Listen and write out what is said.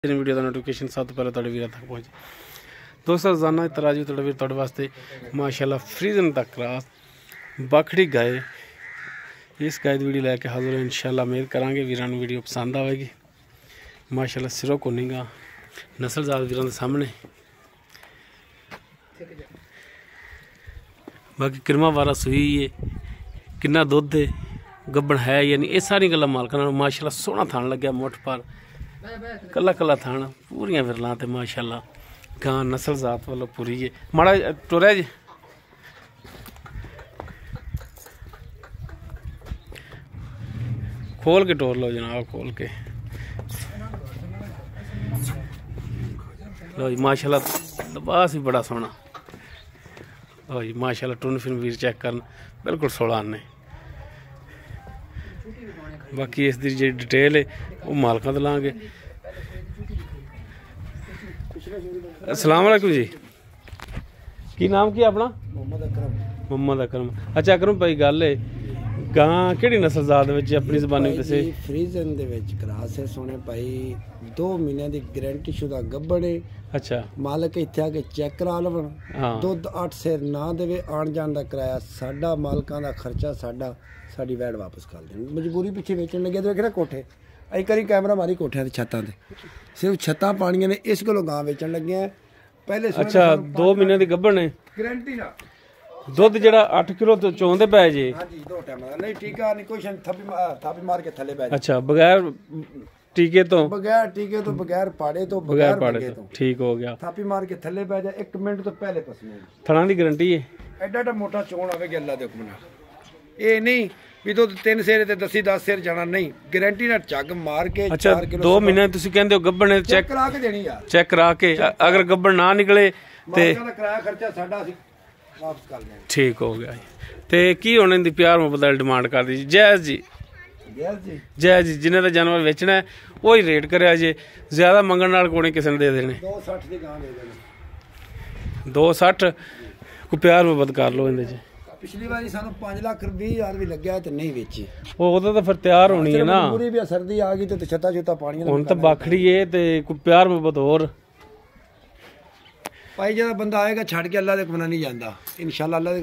Video का notification सब तो पहले वीर तक पहुँचे। दोस्तों रोजाना तराजू वीर तुहाडे वास्ते माशाल्लाह फ्रीजन तक क्रॉस बखड़ी गाय इस गाय की वीडियो लैके हाजिर हो। इंशाल्लाह उम्मीद करांगे वीरां नूं वीडियो पसंद आएगी। माशाल्लाह सिरों को गा नस्लजात वीरां दे सामने बाकी किरमा वारा सुई है किन्ना दुध है गब्बन है यानी ये सारी गल्लां मालकां माशाल्लाह सोहना थान लग्या मुठ पर कला कला थान पूरियां विरलां ते माशाल्लाह गां नस्ल जात वालों पूरी है। माड़ा टुरया जी खोल के टोर लो जनाब खोल के लो जी माशाल्लाह लिबास भी बड़ा सोहना लो जी माशाल्लाह टुन फिन वीर चेक करन बिल्कुल 16 आने। बाकी इस दी जी डिटेल है वो मालकां तो लांगे। अस्सलाम वालेकुम जी की नाम की अपना? मोहम्मद अकरम। अच्छा अकरम भाई गल है गां किहड़ी नस्ल जात विच अपनी ज़बानी दसे? फ्रीजन दे विच क्रॉस है सोने भाई 2 महीने दी गारंटी शुदा गब्बड़ है। अच्छा मालक इत्थे आके चेक करा लवन दुध 8 सेर ना देवे आण जाण दा किराया साडा मालकां दा खर्चा साडा साडी वैड वापस कर देन। मजबूरी पिछे वेचण लगे तो वेखना कोठे अई करी कैमरा मारी कोठियां दी छत्तां ते सिर्फ छत्तां पाणियां ने इस कोलों गां वेचण लगे हैं पहले। अच्छा 2 महीने दी गब्बड़ ने गारंटी ना दुध जड़ा 8 किलो तो चोंदे पै जे? हां जी 2 टाइम नहीं टीका नहीं कुछ थापी मार के थले पै जे। अच्छा बगैर टीके तो बगैर पाड़े तो ठीक हो गया। थापी मार के थले पै जा 1 मिनट तो पहले पसमे थणा दी गारंटी है एडा मोटा चोण आवेगी अल्लाह दे हुक्म नाल। ये नहीं भी तो 3 सेर ते 10 सेर जाना नहीं गारंटी ना झग मार के। अच्छा 2 महीने तुसी कहंदे हो गब्बड़ ने चेक करा के देनी यार चेक करा के अगर गब्बड़ ना निकले ते किराया खर्चा साडा सी वापस कर देंगे। ठीक हो गया ते की हुण इनदी प्यार मुहब्बत दी डिमांड कर दी जायज़ जी? जायज़ जी जिन्हें दा जानवर वेचना है वही रेट करया जे ज्यादा मंगण नाल कोई किसी ने दे देने 260 दी गां दे देने 260 को प्यार मुहब्बत कर लो इनदे च। पिछली बारी सानू 5,20,000 भी लग्या ते नहीं वेची ओदा तो फिर तैयार होनी है ना पूरी भी सर्दी आ गई ते छत्ता छुत्ता पानी हुण तो बाखड़ी है ते कोई प्यार मुहब्बत और भाई जदा बंदा आएगा छड़ के अल्लाह दे हुक्म नाल नहीं जांदा इंशाअल्लाह अल्लाह